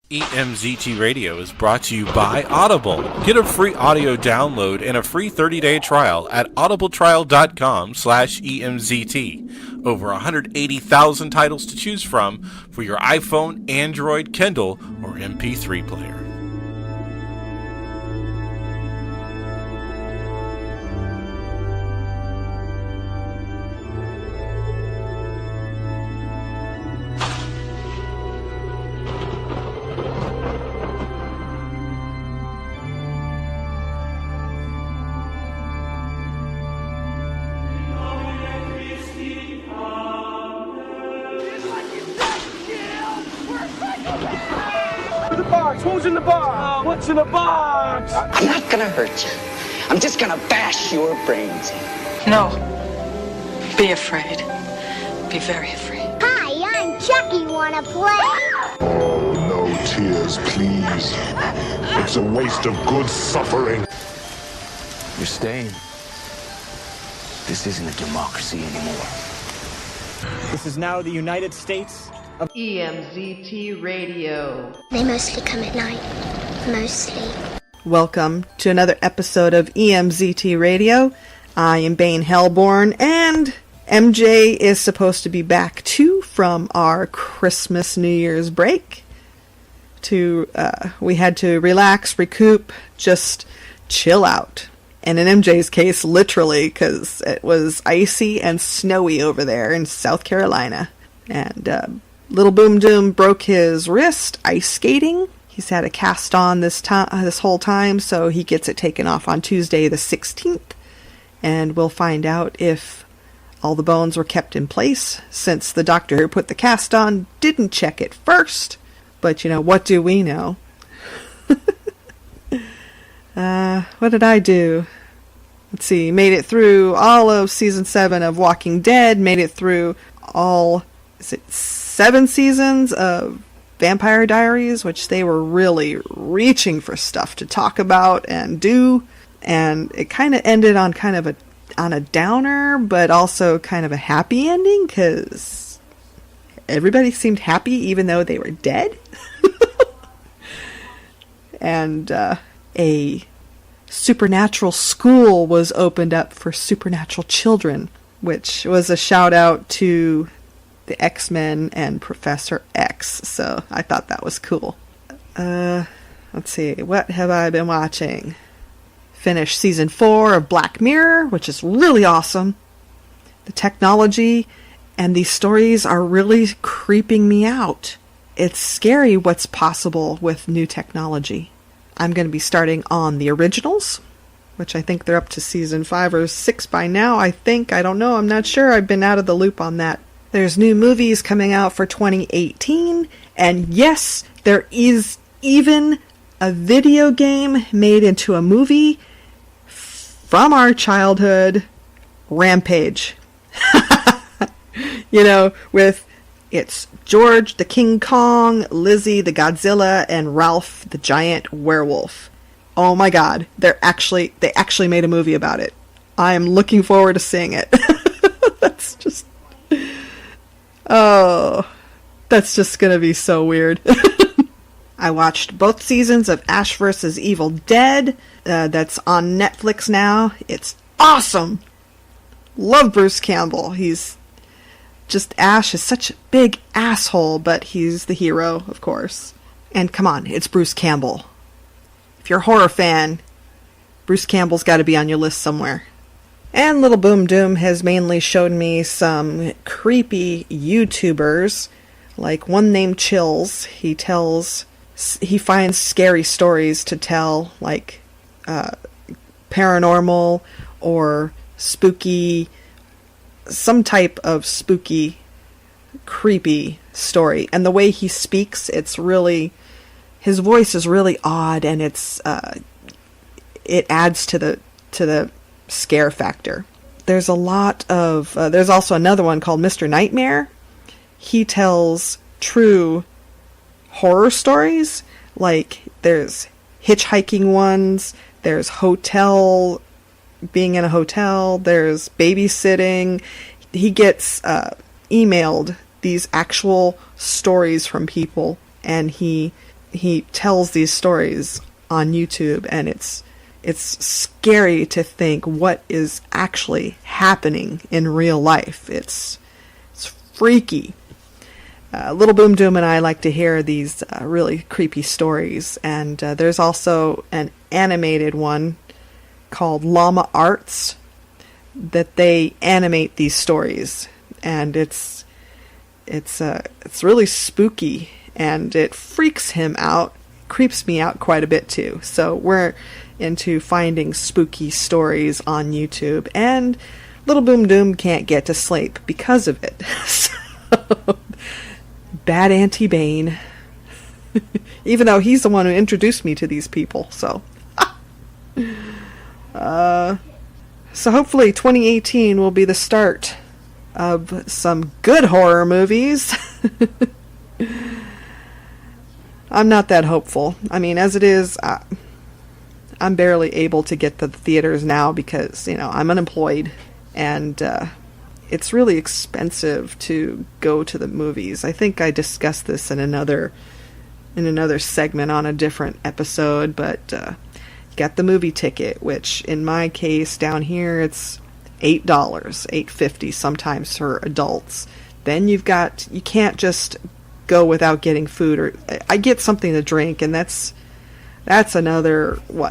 EMZT Radio is brought to you by Audible. Get a free audio download and a free 30-day trial at audibletrial.com/EMZT. Over 180,000 titles to choose from for your iPhone, Android, Kindle, or MP3 player. Who's in the box? What's in the box? I'm not gonna hurt you. I'm just gonna bash your brains in. No. Be afraid. Be very afraid. Hi, I'm Chucky. Wanna play? Oh, no tears, please. It's a waste of good suffering. You're staying. This isn't a democracy anymore. This is now the United States of EMZT Radio. They mostly come at night. Mostly. Welcome to another episode of EMZT Radio. I am Bane Hellborn, and MJ is supposed to be back too from our Christmas New Year's break. We had to relax, recoup, just chill out. And in MJ's case, literally, because it was icy and snowy over there in South Carolina. And Little Boom Doom broke his wrist ice skating. He's had a cast on this whole time, so he gets it taken off on Tuesday the 16th. And we'll find out if all the bones were kept in place, since the doctor who put the cast on didn't check it first. But, what do we know? What did I do? Let's see, made it through all of Season 7 of Walking Dead, made it through all, 7 seasons of Vampire Diaries, which they were really reaching for stuff to talk about and do, and it kind of ended on on a downer, but also kind of a happy ending, because everybody seemed happy even though they were dead. And a supernatural school was opened up for supernatural children, which was a shout out to the X-Men and Professor X, so I thought that was cool. Let's see, what have I been watching? Finished Season 4 of Black Mirror, which is really awesome. The technology and these stories are really creeping me out. It's scary what's possible with new technology. I'm going to be starting on the originals, which I think they're up to Season 5 or 6 by now, I think. I don't know, I'm not sure. I've been out of the loop on that. There's new movies coming out for 2018, and yes, there is even a video game made into a movie from our childhood, Rampage. With it's George the King Kong, Lizzie the Godzilla, and Ralph the Giant Werewolf. Oh my god, they actually made a movie about it. I am looking forward to seeing it. That's just gonna be so weird. I watched both seasons of Ash vs. Evil Dead. That's on Netflix now. It's awesome. Love Bruce Campbell. Ash is such a big asshole, but he's the hero, of course. And come on, it's Bruce Campbell. If you're a horror fan, Bruce Campbell's got to be on your list somewhere. And Little Boom Doom has mainly shown me some creepy YouTubers, like one named Chills. He finds scary stories to tell, like paranormal or spooky, some type of spooky, creepy story. And the way he speaks, his voice is really odd, and it adds to the scare factor. There's there's also another one called Mr. Nightmare. He tells true horror stories, like there's hitchhiking ones, there's being in a hotel, there's babysitting. He gets emailed these actual stories from people, and he he tells these stories on YouTube, and it's scary to think what is actually happening in real life. It's freaky. Little Boom Doom and I like to hear these really creepy stories, and there's also an animated one called Llama Arts that they animate these stories, and it's really spooky, and it freaks him out, creeps me out quite a bit too. So we're into finding spooky stories on YouTube, and Little Boom Doom can't get to sleep because of it. So, bad Auntie Bane. Even though he's the one who introduced me to these people, so. So hopefully 2018 will be the start of some good horror movies. I'm not that hopeful. I mean, as it is, I'm barely able to get to the theaters now because, I'm unemployed, and it's really expensive to go to the movies. I think I discussed this in another segment on a different episode, but get the movie ticket, which in my case down here it's $8, $8.50 sometimes for adults. Then you can't just go without getting food, or I get something to drink, and that's another $4,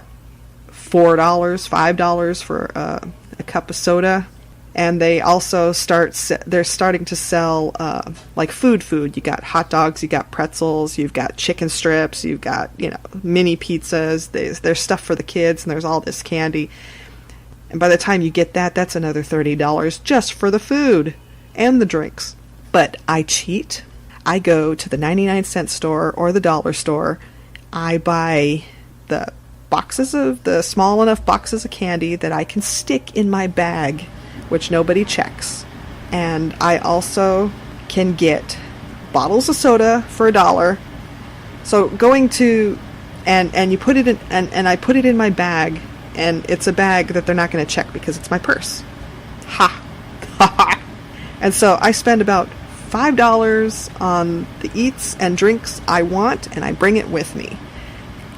$5 for a cup of soda. And they also they're starting to sell like food. You got hot dogs, you got pretzels, you've got chicken strips, you've got, mini pizzas. There's stuff for the kids, and there's all this candy. And by the time you get that, that's another $30 just for the food and the drinks. But I cheat. I go to the 99-cent store or the dollar store. I buy the small enough boxes of candy that I can stick in my bag, which nobody checks. And I also can get bottles of soda for $1. So going to, and you put it in, and I put it in my bag, and it's a bag that they're not going to check because it's my purse. Ha! And so I spend about $5 on the eats and drinks I want, and I bring it with me.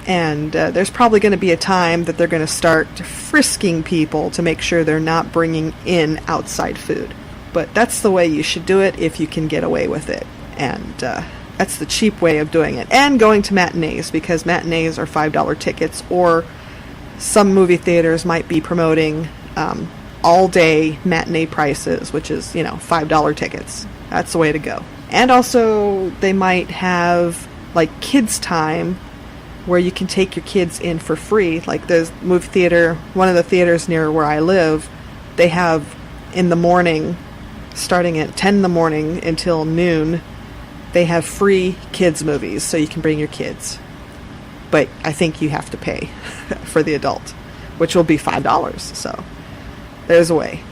And there's probably going to be a time that they're going to start frisking people to make sure they're not bringing in outside food. But that's the way you should do it if you can get away with it. And that's the cheap way of doing it. And going to matinees, because matinees are $5 tickets, or some movie theaters might be promoting all-day matinee prices, which is, $5 tickets. That's the way to go. And also, they might have, like, kids' time, where you can take your kids in for free. Like the movie theater, one of the theaters near where I live, they have in the morning, starting at 10 in the morning until noon, they have free kids movies, so you can bring your kids. But I think you have to pay for the adult, which will be $5. So there's a way.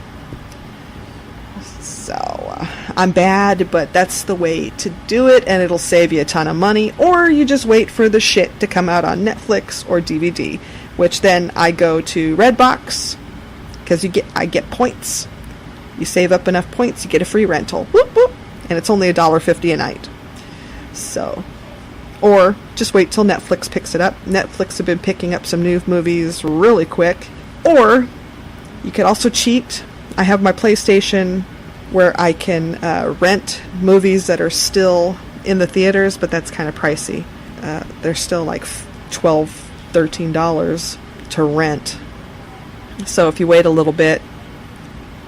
So I'm bad, but that's the way to do it, and it'll save you a ton of money. Or you just wait for the shit to come out on Netflix or DVD, which then I go to Redbox, because I get points. You save up enough points, you get a free rental. Whoop, whoop. And it's only $1.50 a night. So, or just wait till Netflix picks it up. Netflix have been picking up some new movies really quick. Or you could also cheat. I have my PlayStation where I can rent movies that are still in the theaters, but that's kind of pricey. They're still like $12, $13 to rent. So if you wait a little bit,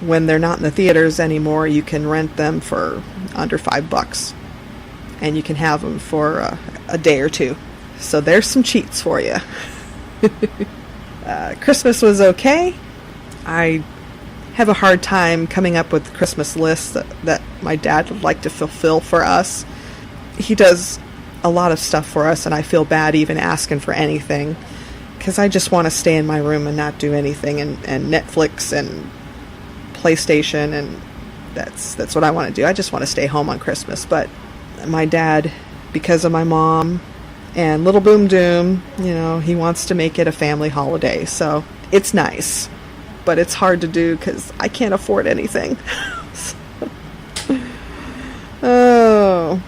when they're not in the theaters anymore, you can rent them for under $5, and you can have them for a day or two. So there's some cheats for you. Christmas was okay. I have a hard time coming up with Christmas lists that my dad would like to fulfill for us. He does a lot of stuff for us, and I feel bad even asking for anything, because I just want to stay in my room and not do anything, and Netflix and PlayStation, and that's what I want to do. I just want to stay home on Christmas. But my dad, because of my mom and Little Boom Doom, he wants to make it a family holiday, so it's nice. But it's hard to do because I can't afford anything. Oh,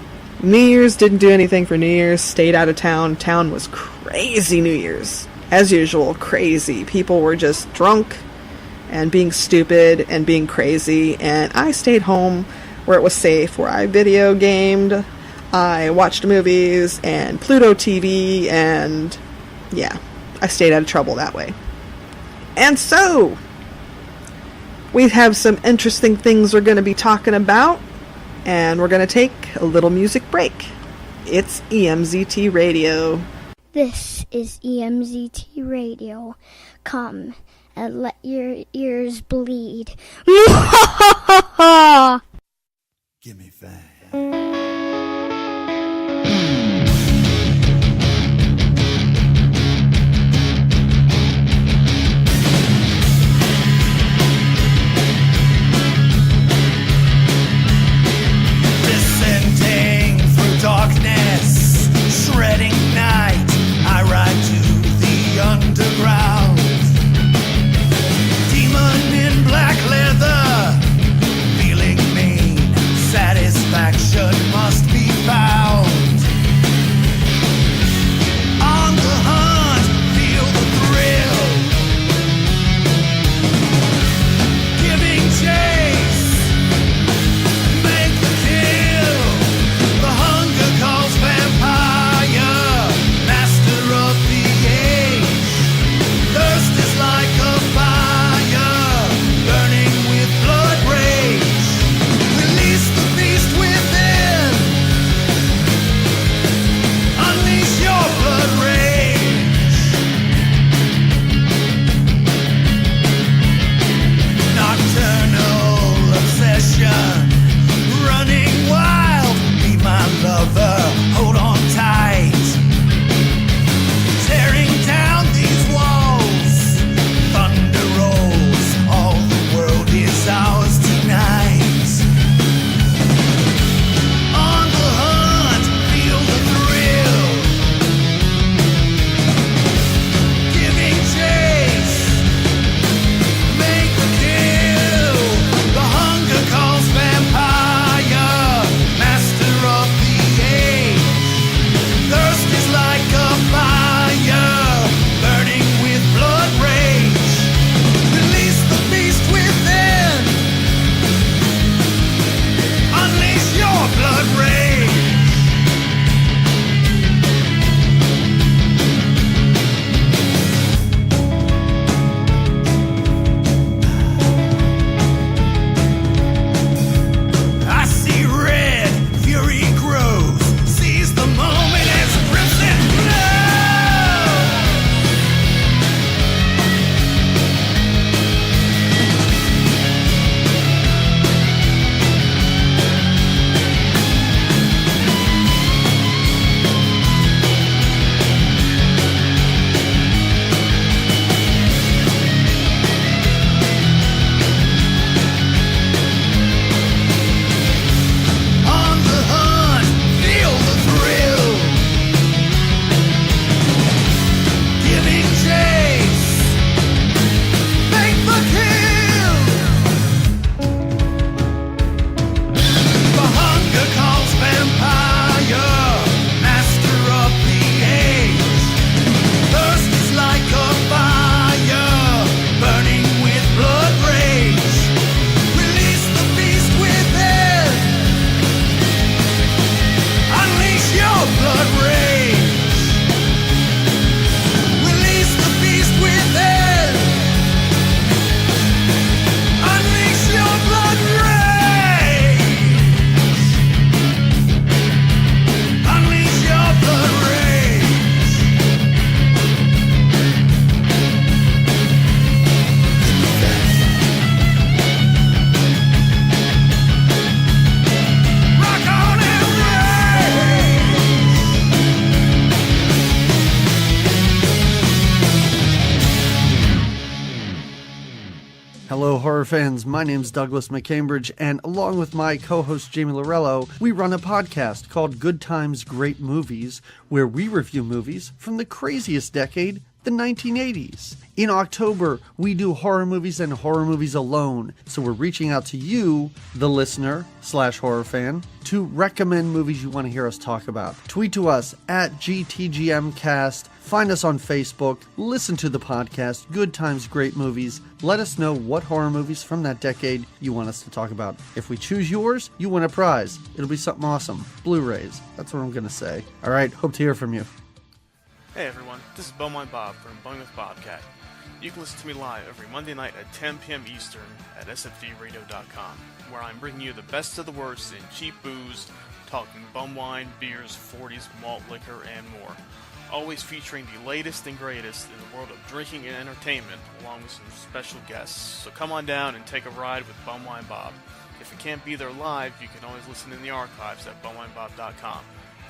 New Year's, didn't do anything for New Year's, stayed out of town. Town was crazy New Year's. As usual, crazy. People were just drunk and being stupid and being crazy, and I stayed home where it was safe, where I video gamed, I watched movies, and Pluto TV, and yeah, I stayed out of trouble that way. And so, we have some interesting things we're going to be talking about, and we're going to take a little music break. It's EMZT Radio. This is EMZT Radio. Come and let your ears bleed. Give me five. Descending through darkness, shredding night, I ride to the underground. Demon in black leather, feeling mean, satisfaction must be found. On the hunt, feel the thrill, giving chase, make the kill. The hunger calls vampire, master of the age. Thirst is like a fire, burning with blood rage. Release the beast within, unleash your blood rage. Nocturnal obsession, running wild, be my lover, hold on tight. Tearing down these walls, thunder rolls, all the world is ours tonight. On the hunt, feel the thrill, giving chase, make the kill. The hunger calls vampire, master of the age. Thirst is like a fire, burning with blood rage. Release the beast within, unleash your blood rage. I see red, fury grows, seize the moment as crimson glows. On the hunt, feel the thrill, giving chase, make the kill. The hunger calls vampire, master of the age. Thirst is like a fire, burning with blood rage. Release the beast within, unleash your blood rage. Release the beast within, unleash your blood rage. Unleash your blood rage. Rock on and rage. Hello, horror fans. My name's Douglas McCambridge, and along with my co-host Jamie Lorello, we run a podcast called Good Times, Great Movies, where we review movies from the craziest decade the 1980s. In October, we do horror movies and horror movies alone. So we're reaching out to you, the listener / horror fan, to recommend movies you want to hear us talk about. Tweet to us at GTGMcast. Find us on Facebook. Listen to the podcast, Good Times, Great Movies. Let us know what horror movies from that decade you want us to talk about. If we choose yours, you win a prize. It'll be something awesome. Blu-rays. That's what I'm going to say. All right, hope to hear from you. Hey everyone, this is Beaumont Bob from Bone with Bobcat. You can listen to me live every Monday night at 10 p.m. Eastern at sfdradio.com, where I'm bringing you the best of the worst in cheap booze, talking bum wine, beers, 40s, malt liquor, and more. Always featuring the latest and greatest in the world of drinking and entertainment, along with some special guests. So come on down and take a ride with Bumwine Bob. If you can't be there live, you can always listen in the archives at bumwinebob.com.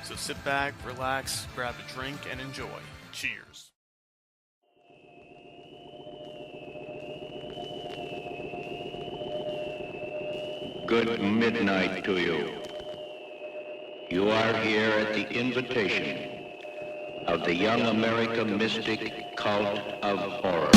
So sit back, relax, grab a drink, and enjoy. Cheers. Good midnight to you. You are here at the invitation of the Young America Mystic Cult of Horror.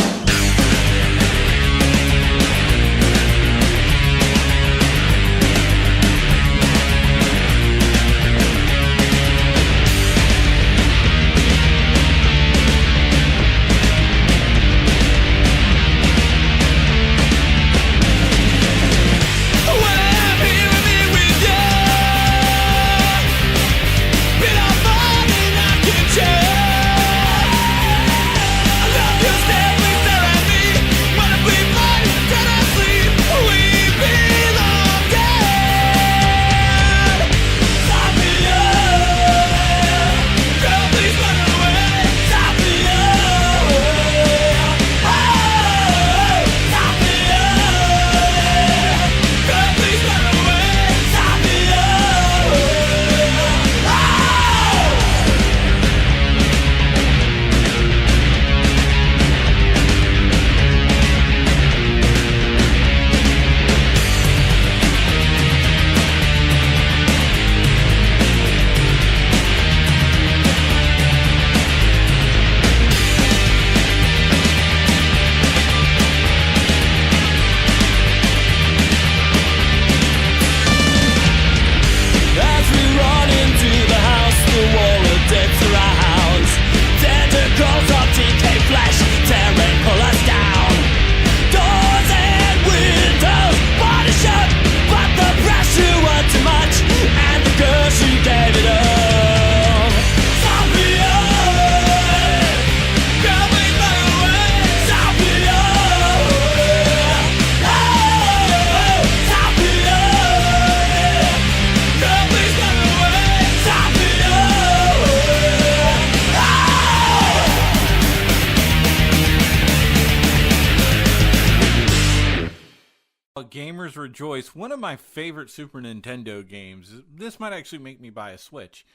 Gamers Rejoice, one of my favorite Super Nintendo games. This might actually make me buy a Switch.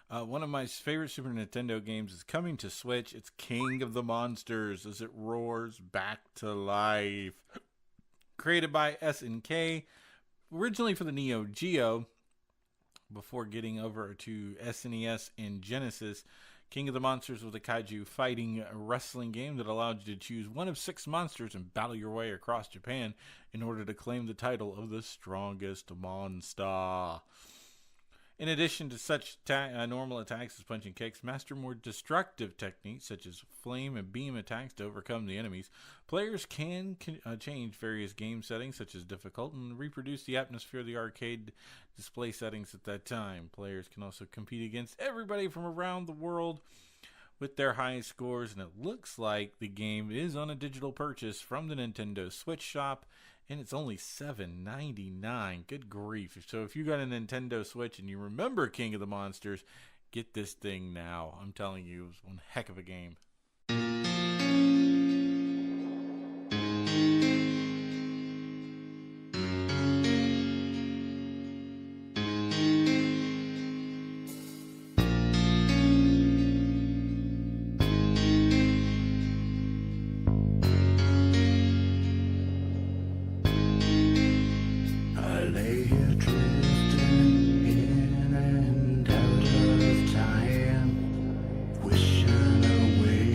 One of my favorite Super Nintendo games is coming to Switch. It's King of the Monsters as it roars back to life. Created by SNK, originally for the Neo Geo, before getting over to SNES and Genesis. King of the Monsters was a kaiju fighting wrestling game that allowed you to choose one of 6 monsters and battle your way across Japan in order to claim the title of the strongest monster. In addition to such normal attacks as punching kicks, master more destructive techniques such as flame and beam attacks to overcome the enemies. Players can change various game settings such as difficult and reproduce the atmosphere of the arcade display settings at that time. Players can also compete against everybody from around the world with their high scores, and it looks like the game is on a digital purchase from the Nintendo Switch shop, and it's only $7.99. Good grief. So if you got a Nintendo Switch and you remember King of the Monsters, get this thing now. I'm telling you, it was one heck of a game. Wishing away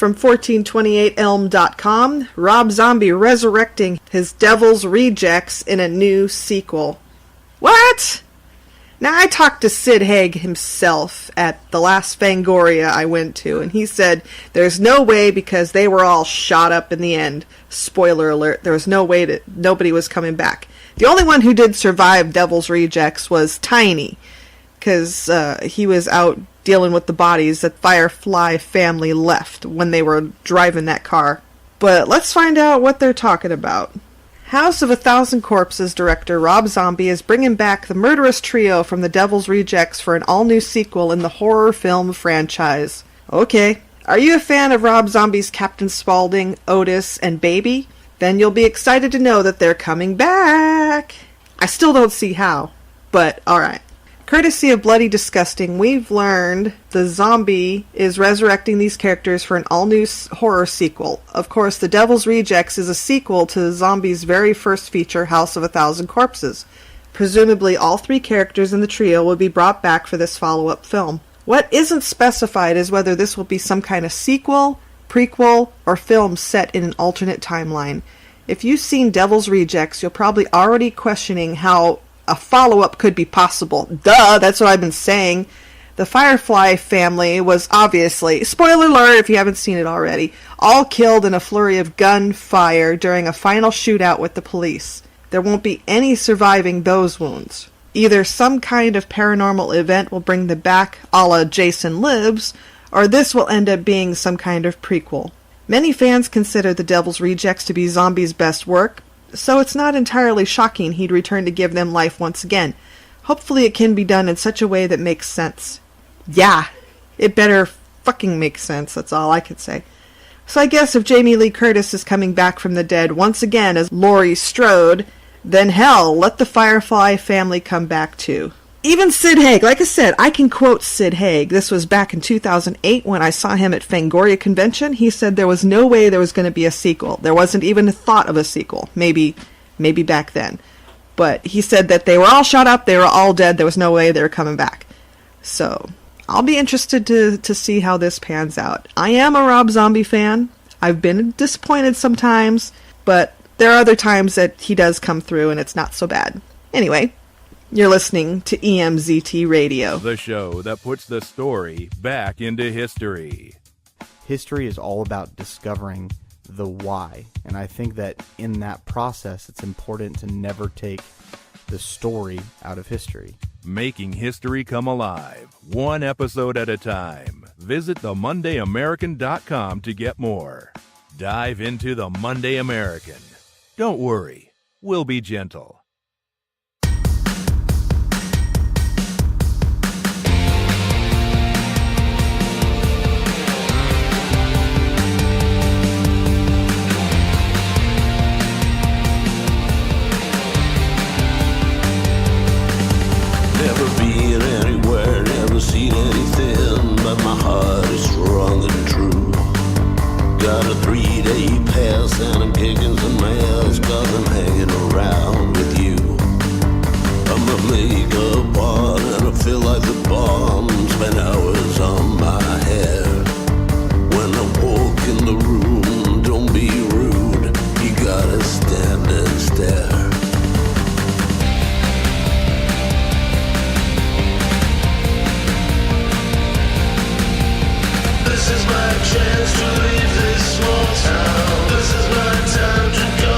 From 1428elm.com, Rob Zombie resurrecting his Devil's Rejects in a new sequel. What? Now, I talked to Sid Haig himself at the last Fangoria I went to, and he said there's no way because they were all shot up in the end. Spoiler alert, there was no way that nobody was coming back. The only one who did survive Devil's Rejects was Tiny, because he was out dealing with the bodies that Firefly family left when they were driving that car. But let's find out what they're talking about. House of a Thousand Corpses director Rob Zombie is bringing back the murderous trio from the Devil's Rejects for an all-new sequel in the horror film franchise. Okay, are you a fan of Rob Zombie's Captain Spaulding, Otis, and Baby? Then you'll be excited to know that they're coming back. I still don't see how, but alright. Courtesy of Bloody Disgusting, we've learned the Zombie is resurrecting these characters for an all-new horror sequel. Of course, The Devil's Rejects is a sequel to the Zombie's very first feature, House of a Thousand Corpses. Presumably, all three characters in the trio will be brought back for this follow-up film. What isn't specified is whether this will be some kind of sequel, prequel, or film set in an alternate timeline. If you've seen Devil's Rejects, you're probably already questioning how a follow-up could be possible. Duh, that's what I've been saying. The Firefly family was obviously, spoiler alert if you haven't seen it already, all killed in a flurry of gunfire during a final shootout with the police. There won't be any surviving those wounds. Either some kind of paranormal event will bring them back, a la Jason Lives, or this will end up being some kind of prequel. Many fans consider The Devil's Rejects to be Zombie's best work, so it's not entirely shocking he'd return to give them life once again. Hopefully it can be done in such a way that makes sense. Yeah, it better fucking make sense, that's all I could say. So I guess if Jamie Lee Curtis is coming back from the dead once again as Laurie Strode, then hell, let the Firefly family come back too. Even Sid Haig, like I said, I can quote Sid Haig. This was back in 2008 when I saw him at Fangoria Convention. He said there was no way there was going to be a sequel. There wasn't even a thought of a sequel. Maybe back then. But he said that they were all shot up, they were all dead, there was no way they were coming back. So, I'll be interested to see how this pans out. I am a Rob Zombie fan. I've been disappointed sometimes, but there are other times that he does come through and it's not so bad. Anyway, you're listening to EMZT Radio. The show that puts the story back into history. History is all about discovering the why. And I think that in that process, it's important to never take the story out of history. Making history come alive, one episode at a time. Visit themondayamerican.com to get more. Dive into the Monday American. Don't worry, we'll be gentle. Never been anywhere, never seen anything, but my heart is strong and true. Got a 3-day pass and I'm kicking some ass, 'cause I'm hanging around with you. I'm a makeup on and I feel like the bomb. Spend hours on my hair. When I walk in the room, don't be rude, you gotta stand and stare. This is my chance to leave this small town. This is my time to go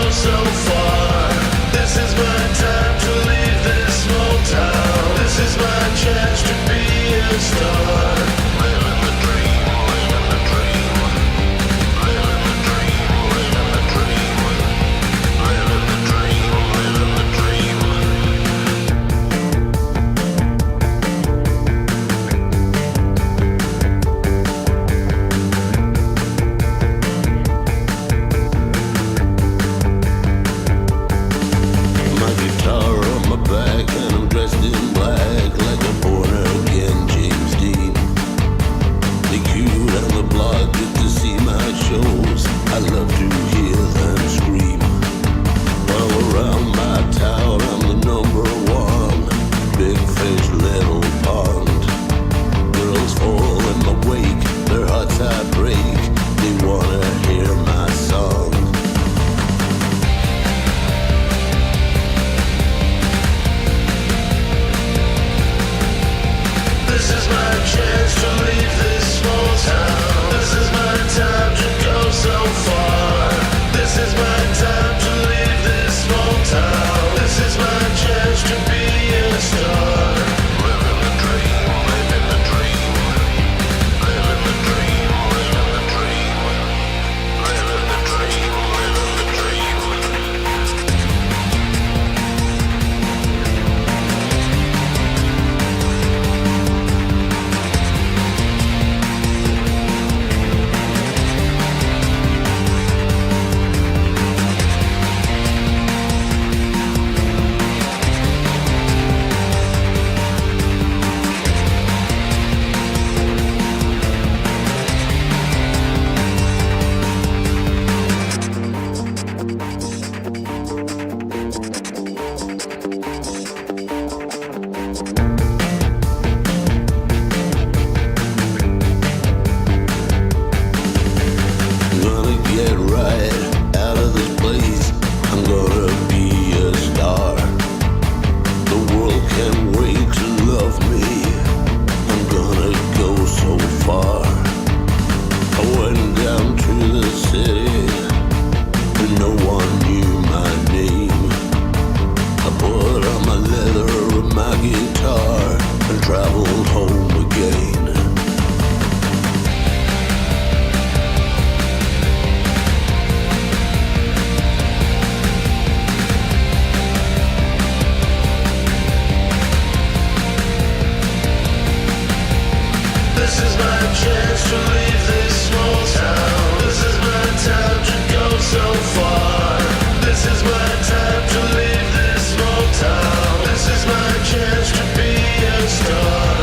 my chance to leave this small town. This is my time to go so far. This is my time to leave this small town. This is my chance to be a star.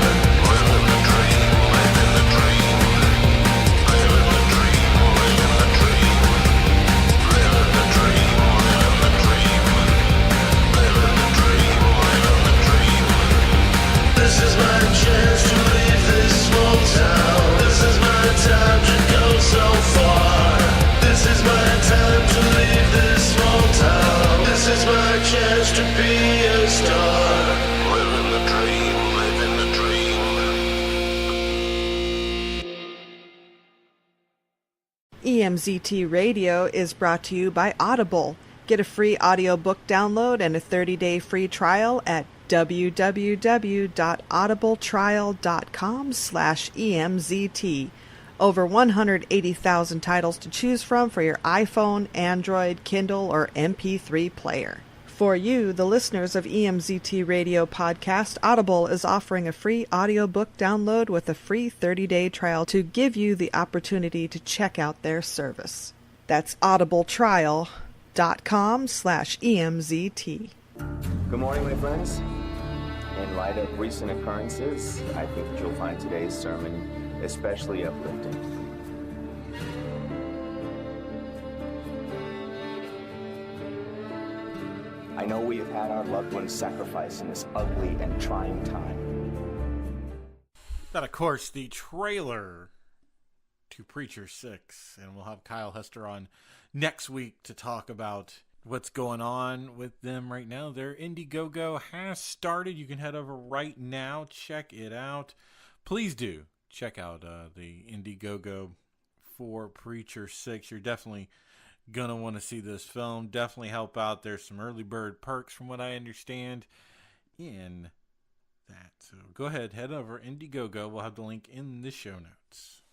Living the dream, living the dream. Living the dream, living the dream. Living the dream, living the dream. Living the dream, living the dream. This is my chance to leave this small town. This is my time to go so far. This is my time to leave this small town. This is my chance to be a star. Living the dream, living the dream. EMZT Radio is brought to you by Audible. Get a free audiobook download and a 30-day free trial at www.audibletrial.com/EMZT. Over 180,000 titles to choose from for your iPhone, Android, Kindle, or MP3 player. For you, the listeners of EMZT Radio Podcast, Audible is offering a free audiobook download with a free 30-day trial to give you the opportunity to check out their service. That's audibletrial.com/EMZT. Good morning, my friends. In light of recent occurrences, I think that you'll find today's sermon especially uplifting. I know we have had our loved ones sacrificed in this ugly and trying time. That, of course, the trailer to Preacher 6, and we'll have Kyle Hester on next week to talk about what's going on with them right now. Their Indiegogo has started. You can head over right now, check it out. Please do check out the Indiegogo for Preacher 6. You're definitely gonna want to see this film. Definitely help out. There's some early bird perks from what I understand in that. So go ahead, head over Indiegogo. We'll have the link in the show notes.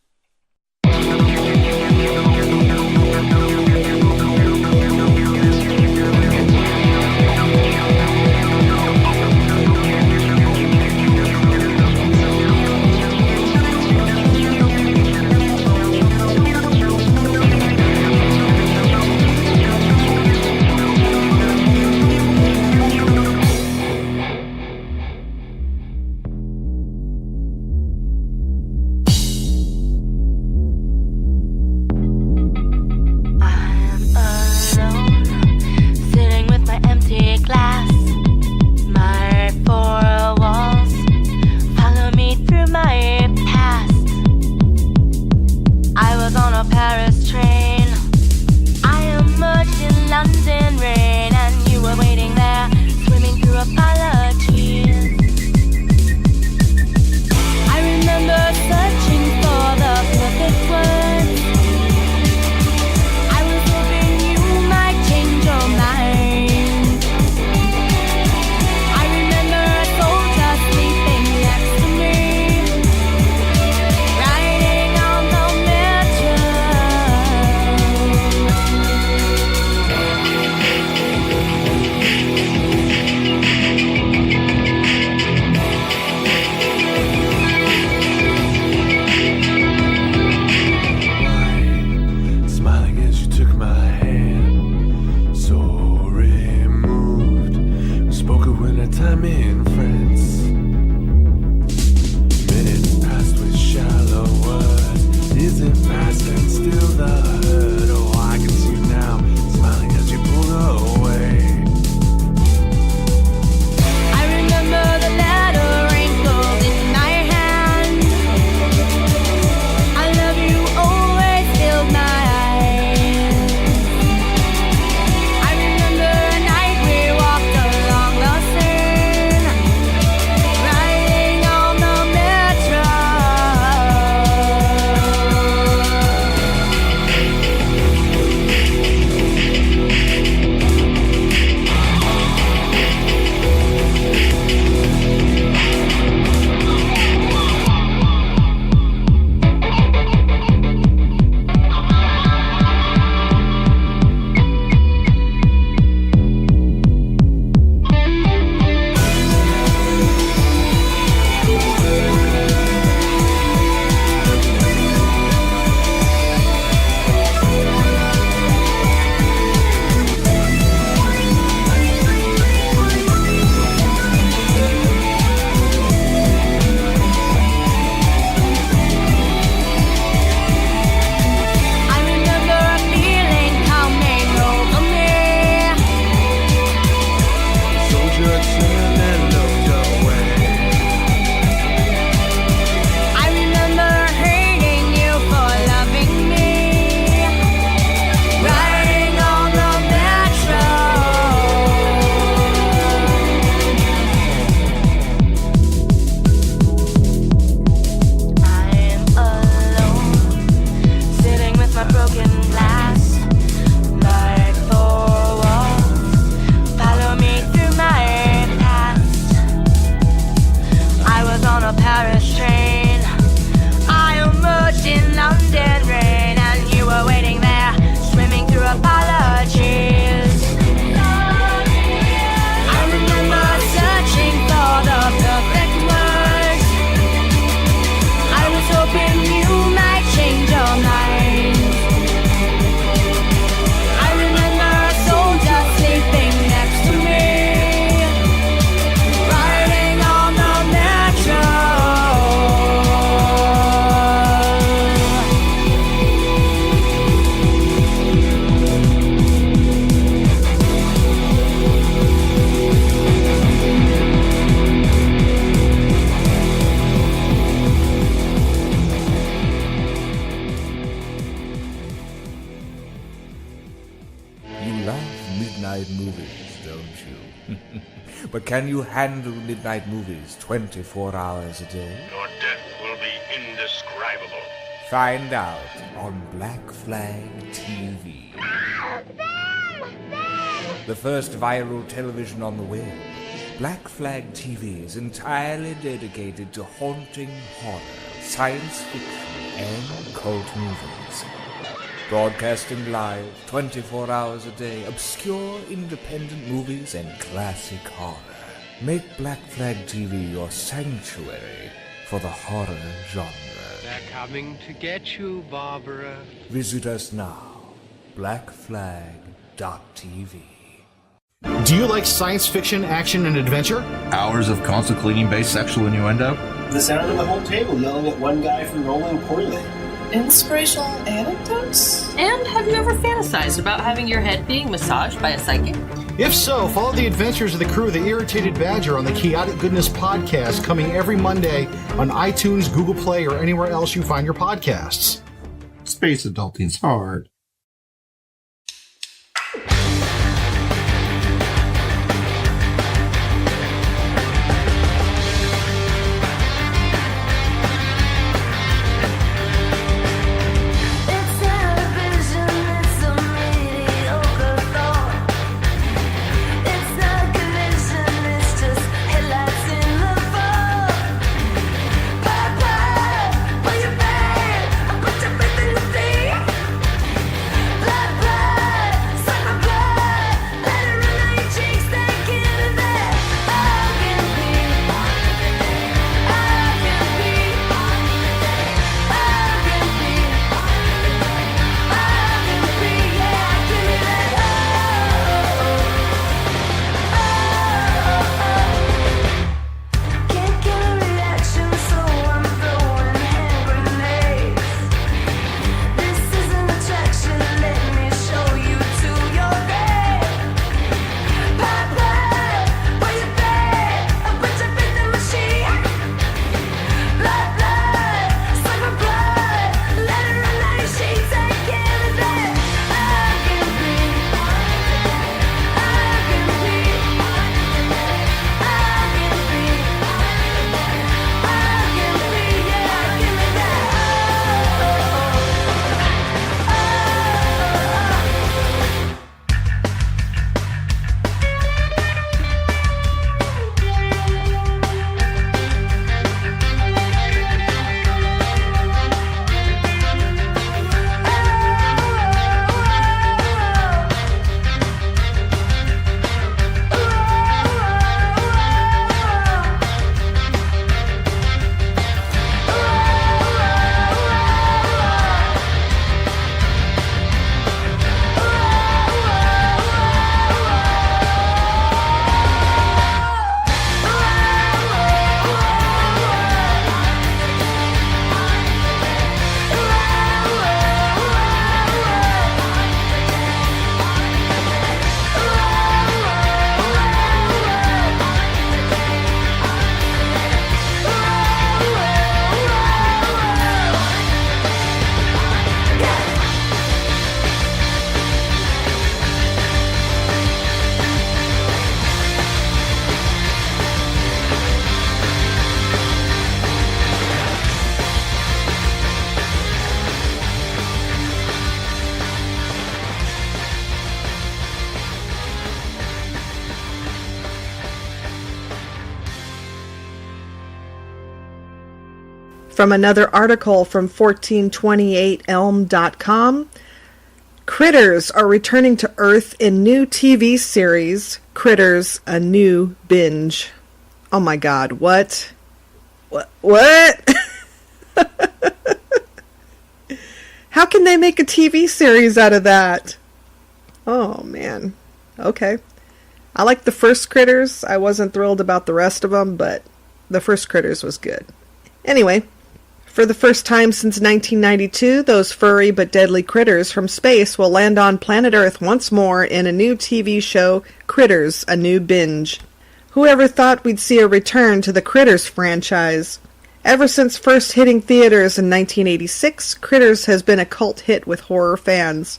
don't you? But can you handle midnight movies 24 hours a day? Your death will be indescribable. Find out on Black Flag TV. The first viral television on the web. Black Flag TV is entirely dedicated to haunting horror, science fiction, and cult movies. Broadcasting live 24 hours a day, obscure independent movies and classic horror. Make Black Flag TV your sanctuary for the horror genre. They're coming to get you, Barbara. Visit us now, blackflag.tv. Do you like science fiction, action, and adventure? Hours of constant cleaning-based sexual innuendo? The sound of the whole table yelling at one guy for rolling poorly. Inspirational anecdotes? And have you ever fantasized about having your head being massaged by a psychic? If so, follow the adventures of the crew of the Irritated Badger on the Chaotic Goodness podcast, coming every Monday on iTunes, Google Play, or anywhere else you find your podcasts. Space adulting's hard. From another article from 1428elm.com, critters are returning to Earth in new TV series, Critters, A New Binge. Oh my god, what? What? How can they make a TV series out of that? Oh man. Okay. I liked the first Critters. I wasn't thrilled about the rest of them, but the first Critters was good. Anyway, for the first time since 1992, those furry but deadly critters from space will land on planet Earth once more in a new TV show, Critters, A New Binge. Whoever thought we'd see a return to the Critters franchise? Ever since first hitting theaters in 1986, Critters has been a cult hit with horror fans.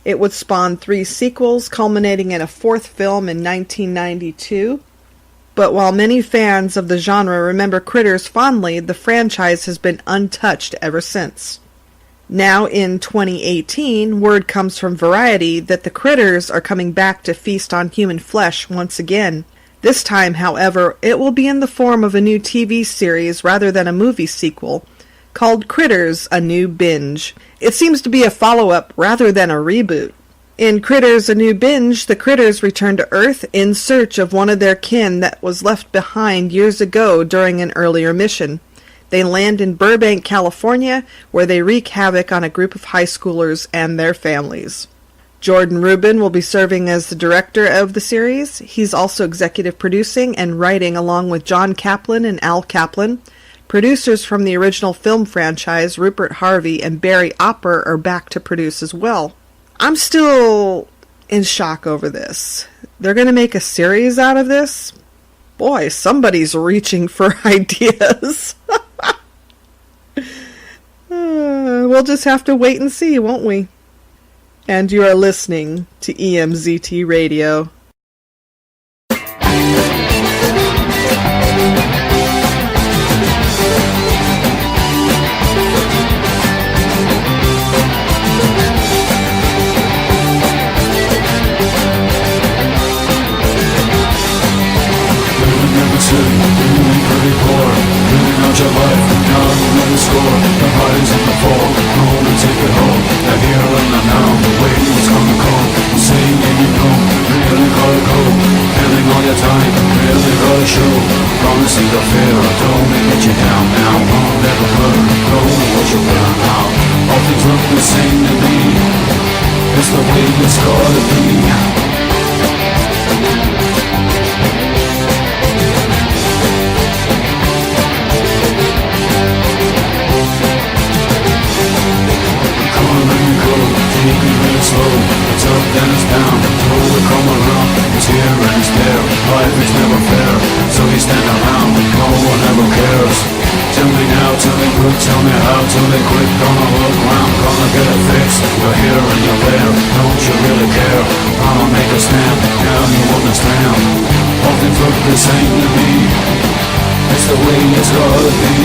It would spawn 3 sequels, culminating in a 4th film in 1992. But while many fans of the genre remember Critters fondly, the franchise has been untouched ever since. Now in 2018, word comes from Variety that the Critters are coming back to feast on human flesh once again. This time, however, it will be in the form of a new TV series rather than a movie sequel, called Critters: A New Binge. It seems to be a follow-up rather than a reboot. In Critters: A New Binge, the critters return to Earth in search of one of their kin that was left behind years ago during an earlier mission. They land in Burbank, California, where they wreak havoc on a group of high schoolers and their families. Jordan Rubin will be serving as the director of the series. He's also executive producing and writing along with John Kaplan and Al Kaplan. Producers from the original film franchise, Rupert Harvey and Barry Opper, are back to produce as well. I'm still in shock over this. They're going to make a series out of this? Boy, somebody's reaching for ideas. We'll just have to wait and see, won't we? And you are listening to EMZT Radio. Your life, now you win the score. The rise and the fall, home and take it home. The here and the now, the waiting is coming cold. You sing and you know, really gotta go. Killing all your time, really gotta show. Promising the fear, don't let you down now. Won't never hurt, go what you burn out. All things look the same to me. It's the way it's gotta be. Slow, it's up then it's down, throw the come around, it's here and it's there, life is never fair, so you stand around, no one ever cares. Tell me now, tell me quick, tell me how, tell me quick, gonna look round, gonna get it fixed, you're here and you're there, don't you really care, I'ma make a stand, now you understand, all things look the same to me, it's the way it's gotta be.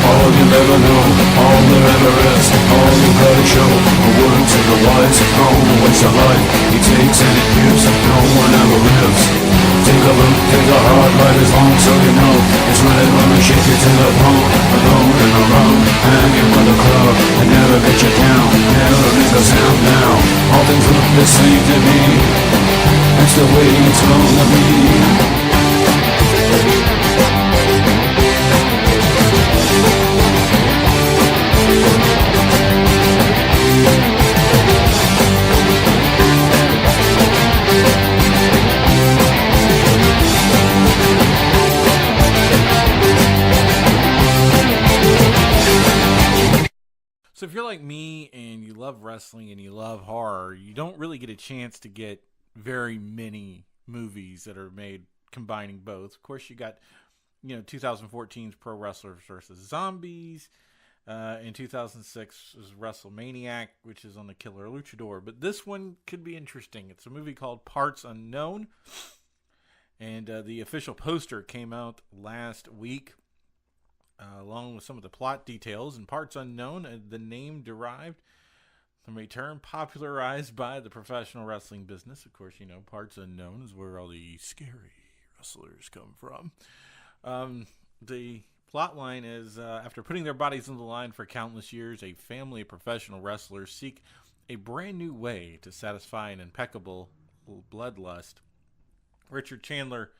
All you'll ever know, all there ever is, all you gotta show. A word to the wise, home waits a life. He takes and he gives, no one ever lives. Take a look, take a hard life is long, so you know it's red when we shake you to the bone. Alone and around, hanging with the crowd. They never get you down, never make a sound now. All things look the same to me. It's the way it's gonna be. So if you're like me and you love wrestling and you love horror, you don't really get a chance to get very many movies that are made combining both. Of course, you got, 2014's Pro Wrestlers vs. Zombies. In 2006 was WrestleManiac, which is on the Killer Luchador. But this one could be interesting. It's a movie called Parts Unknown. And the official poster came out last week, along with some of the plot details. And Parts Unknown, the name derived from a term popularized by the professional wrestling business. Of course, Parts Unknown is where all the scary wrestlers come from. The plot line is, after putting their bodies on the line for countless years, a family of professional wrestlers seek a brand new way to satisfy an impeccable bloodlust. Richard Chandler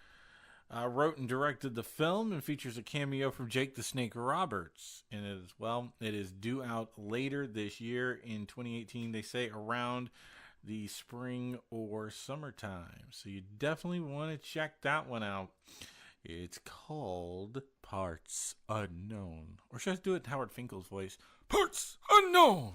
wrote and directed the film and features a cameo from Jake the Snake Roberts. And it is due out later this year in 2018. They say around the spring or summertime. So you definitely want to check that one out. It's called Parts Unknown. Or should I do it in Howard Finkel's voice? Parts Unknown!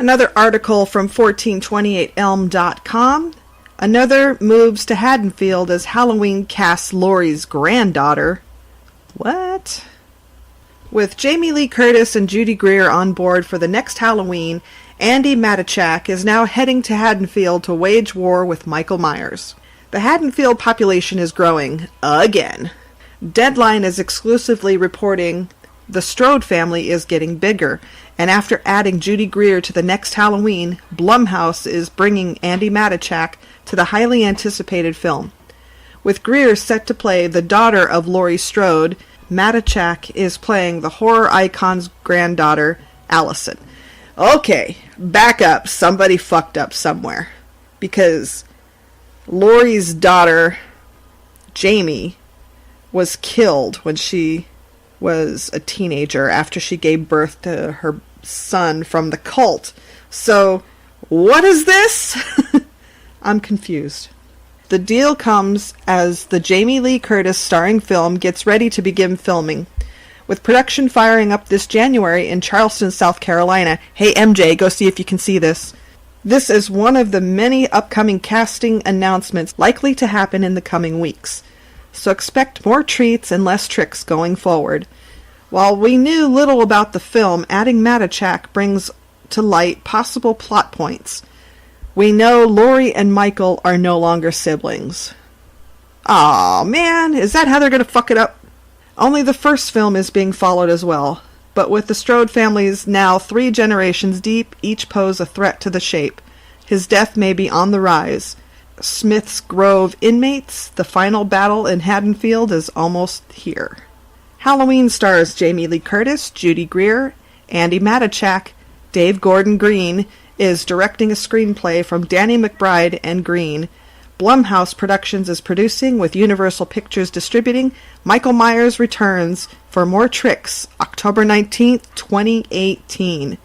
Another article from 1428elm.com. Another moves to Haddonfield as Halloween casts Laurie's granddaughter. What? With Jamie Lee Curtis and Judy Greer on board for the next Halloween, Andy Matichak is now heading to Haddonfield to wage war with Michael Myers. The Haddonfield population is growing again. Deadline is exclusively reporting the Strode family is getting bigger, and after adding Judy Greer to the next Halloween, Blumhouse is bringing Andy Matichak to the highly anticipated film. With Greer set to play the daughter of Laurie Strode, Matichak is playing the horror icon's granddaughter, Allison. Okay, back up. Somebody fucked up somewhere. Because Laurie's daughter, Jamie, was killed when she was a teenager after she gave birth to her son from the cult. So, what is this? I'm confused. The deal comes as the Jamie Lee Curtis starring film gets ready to begin filming, with production firing up this January in Charleston, South Carolina. Hey MJ, go see if you can see this. This is one of the many upcoming casting announcements likely to happen in the coming weeks. So expect more treats and less tricks going forward. While we knew little about the film, adding Matichak brings to light possible plot points. We know Laurie and Michael are no longer siblings. Aw, man, is that how they're going to fuck it up? Only the first film is being followed as well, but with the Strode families now 3 generations deep, each pose a threat to the Shape. His death may be on the rise. Smith's Grove inmates, the final battle in Haddonfield is almost here. Halloween stars Jamie Lee Curtis, Judy Greer, Andy Matichak. Dave Gordon Green is directing a screenplay from Danny McBride and Green. Blumhouse Productions is producing, with Universal Pictures distributing. Michael Myers returns for more tricks, October 19th, 2018.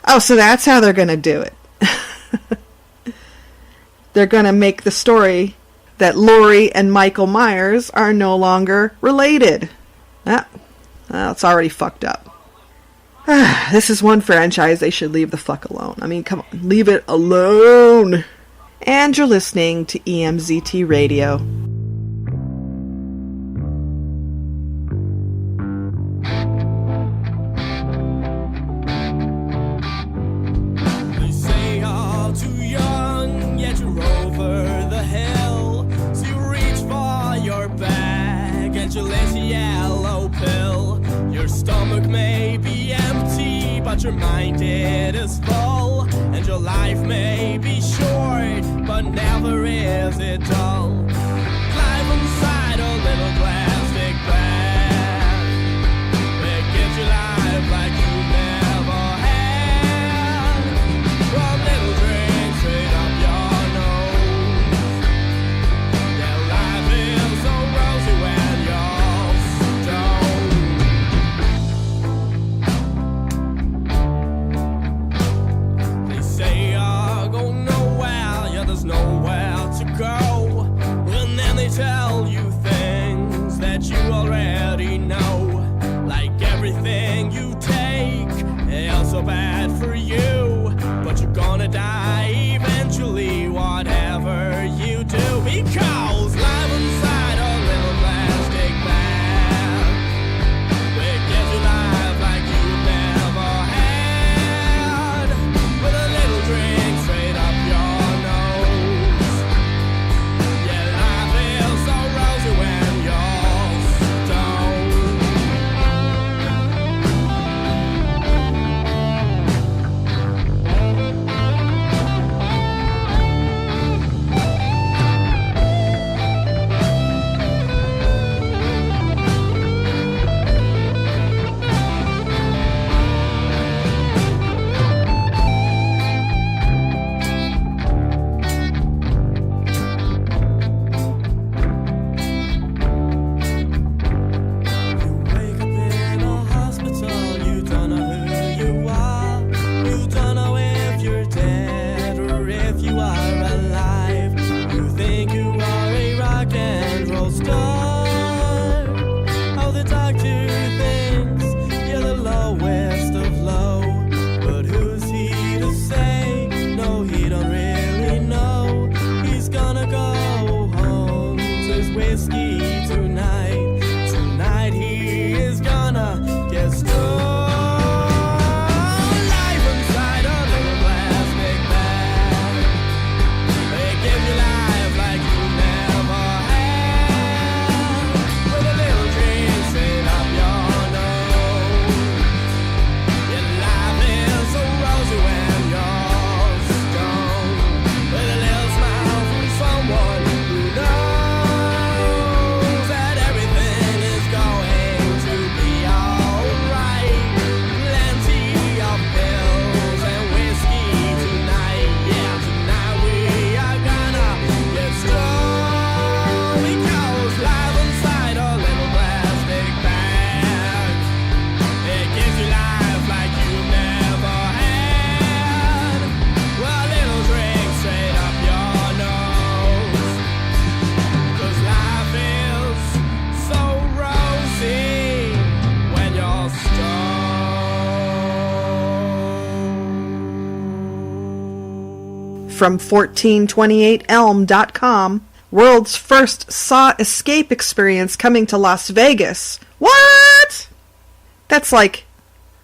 Oh, so that's how they're going to do it. They're going to make the story that Laurie and Michael Myers are no longer related. Well, it's already fucked up. This is one franchise they should leave the fuck alone. I mean, come on, leave it alone. And you're listening to EMZT Radio. They say all too young, yet you're over the hill. So you reach for your bag and you lick a yellow pill. Your stomach may be empty, but your mind it is full. And your life may be short, but never is it dull. Life inside a little plastic bag. It gives you life like you never had. From little drinks straight up your nose. Yeah, life is so rosy when you're stoned. They say go nowhere, yeah, there's nowhere to go. From 1428elm.com, world's first Saw Escape Experience coming to Las Vegas. What? That's like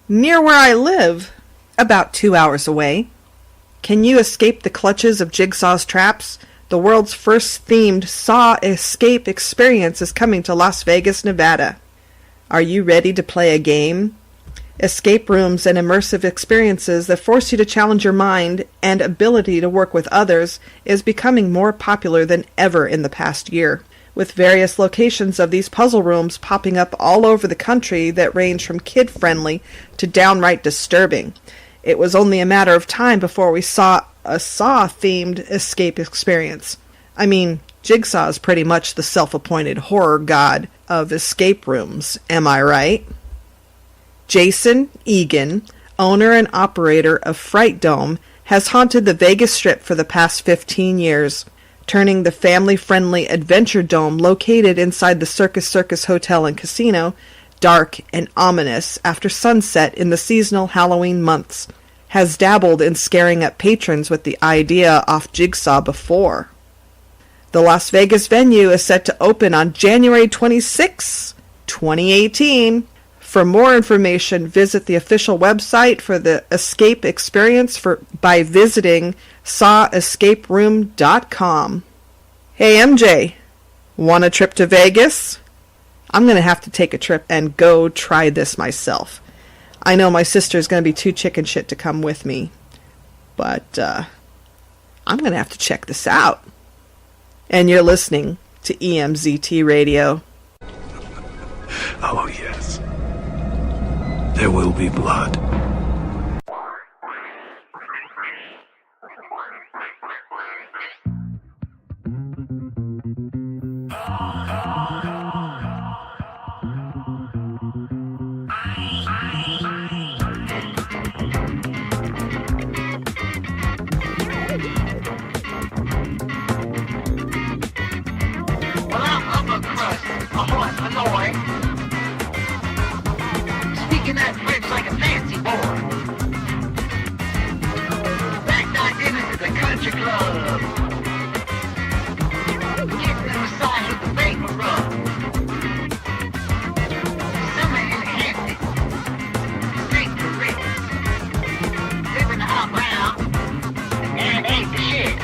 near where I live, about 2 hours away. Can you escape the clutches of Jigsaw's traps? The world's first themed Saw Escape Experience is coming to Las Vegas, Nevada. Are you ready to play a game? Escape rooms and immersive experiences that force you to challenge your mind and ability to work with others is becoming more popular than ever in the past year, with various locations of these puzzle rooms popping up all over the country that range from kid-friendly to downright disturbing. It was only a matter of time before we saw a Saw-themed escape experience. I mean, Jigsaw is pretty much the self-appointed horror god of escape rooms, am I right? Jason Egan, owner and operator of Fright Dome, has haunted the Vegas Strip for the past 15 years, turning the family-friendly Adventure Dome located inside the Circus Hotel and Casino dark and ominous after sunset in the seasonal Halloween months, has dabbled in scaring up patrons with the idea off Jigsaw before. The Las Vegas venue is set to open on January 26, 2018. For more information, visit the official website for the Escape Experience by visiting sawescaperoom.com. Hey MJ, want a trip to Vegas? I'm going to have to take a trip and go try this myself. I know my sister's going to be too chicken shit to come with me, but I'm going to have to check this out. And you're listening to EMZT Radio. Oh, yes. There will be blood. Well, I'm upper crust, a hot annoy. Speaking that French like a fancy boy. Back night dinners at the country club. Getting a massage with the vapor rub. Summer in the Hamptons. St. Louis. Living the hot brown. And ain't the shit.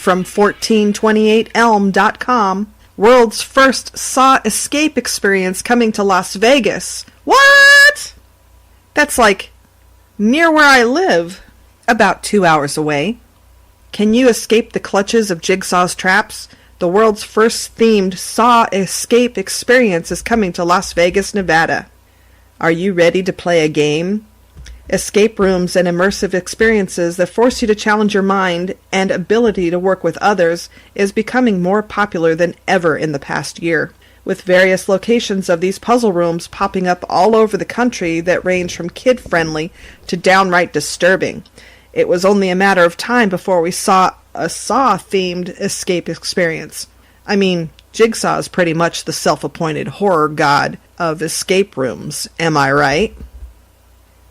from 1428elm.com. World's first Saw Escape Experience coming to Las Vegas. What? That's like near where I live, about 2 hours away. Can you escape the clutches of Jigsaw's traps? The world's first themed Saw Escape Experience is coming to Las Vegas, Nevada. Are you ready to play a game? Escape rooms and immersive experiences that force you to challenge your mind and ability to work with others is becoming more popular than ever in the past year, with various locations of these puzzle rooms popping up all over the country that range from kid-friendly to downright disturbing. It was only a matter of time before we saw a Saw-themed escape experience. I mean, Jigsaw is pretty much the self-appointed horror god of escape rooms, am I right?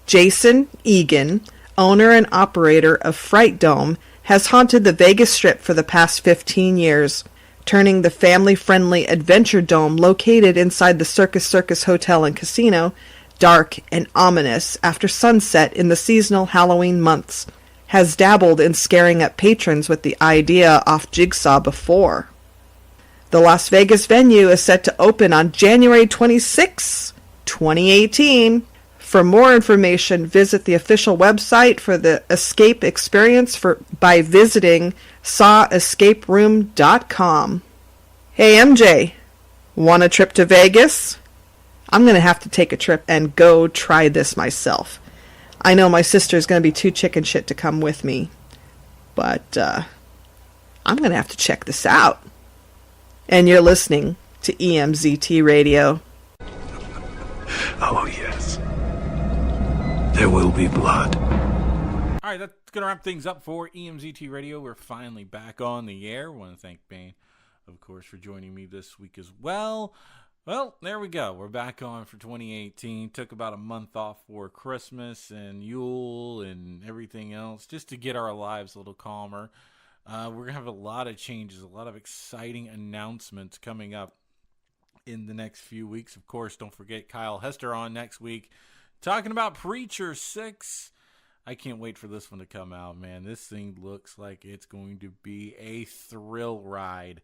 Jason Egan, owner and operator of Fright Dome, has haunted the Vegas Strip for the past 15 years, turning the family-friendly Adventure Dome located inside the Circus Hotel and Casino dark and ominous after sunset in the seasonal Halloween months. Has dabbled in scaring up patrons with the idea off Jigsaw before. The Las Vegas venue is set to open on January 26, 2018. For more information, visit the official website for the Escape Experience by visiting sawescaperoom.com. Hey MJ, want a trip to Vegas? I'm going to have to take a trip and go try this myself. I know my sister's going to be too chicken shit to come with me, but I'm going to have to check this out. And you're listening to EMZT Radio. Oh, yes. There will be blood. All right, that's going to wrap things up for EMZT Radio. We're finally back on the air. I want to thank Bane, of course, for joining me this week as well. Well, there we go. We're back on for 2018. Took about a month off for Christmas and Yule and everything else just to get our lives a little calmer. We're going to have a lot of changes, a lot of exciting announcements coming up in the next few weeks. Of course, don't forget Kyle Hester on next week talking about Preacher 6. I can't wait for this one to come out, man. This thing looks like it's going to be a thrill ride.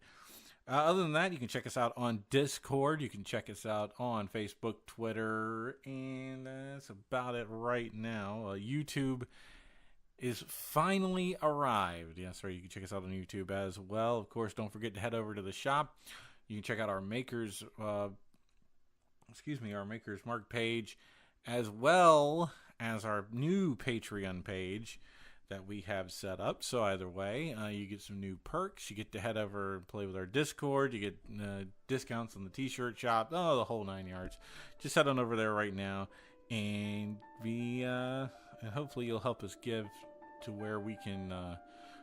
Other than that, you can check us out on Discord. You can check us out on Facebook, Twitter, and that's about it right now. YouTube is finally arrived. Yes, right. You can check us out on YouTube as well. Of course, don't forget to head over to the shop. You can check out our Makers, our Makers Mark page, as well as our new Patreon page that we have set up. So either way, you get some new perks. You get to head over and play with our Discord. You get discounts on the t-shirt shop. Oh, the whole 9 yards. Just head on over there right now, and and hopefully you'll help us give to where we can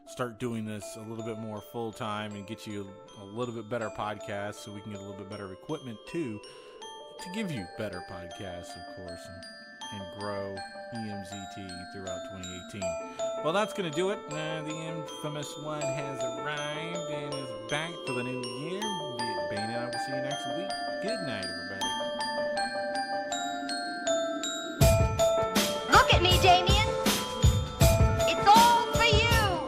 start doing this a little bit more full time and get you a little bit better podcasts, so we can get a little bit better equipment too to give you better podcasts, of course, and grow EMZT throughout 2018. Well, that's going to do it. The infamous one has arrived and is back for the new year. Bane and I will see you next week. Good night, everybody. Look at me, Damien. It's all for you.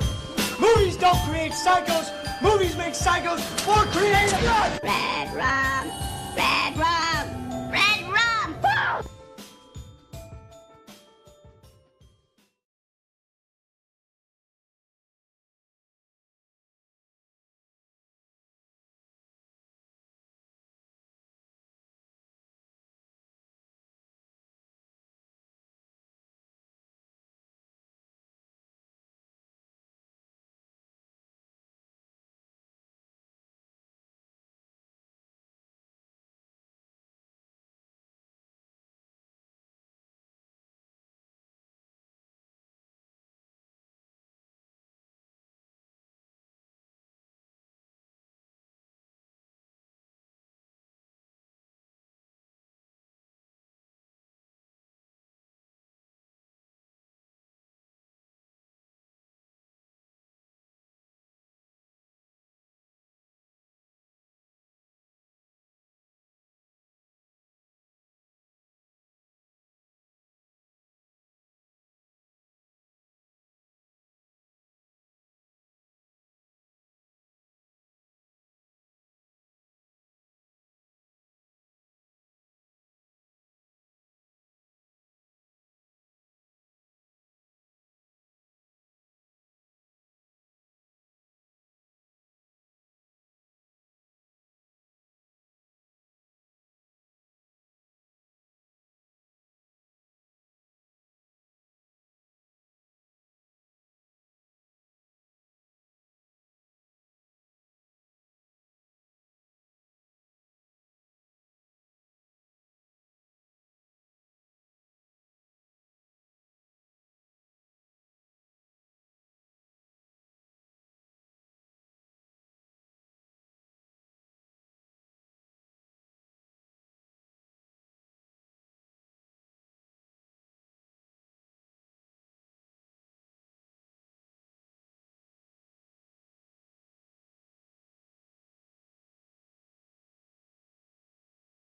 Movies don't create psychos. Movies make psychos more creative. Red rum.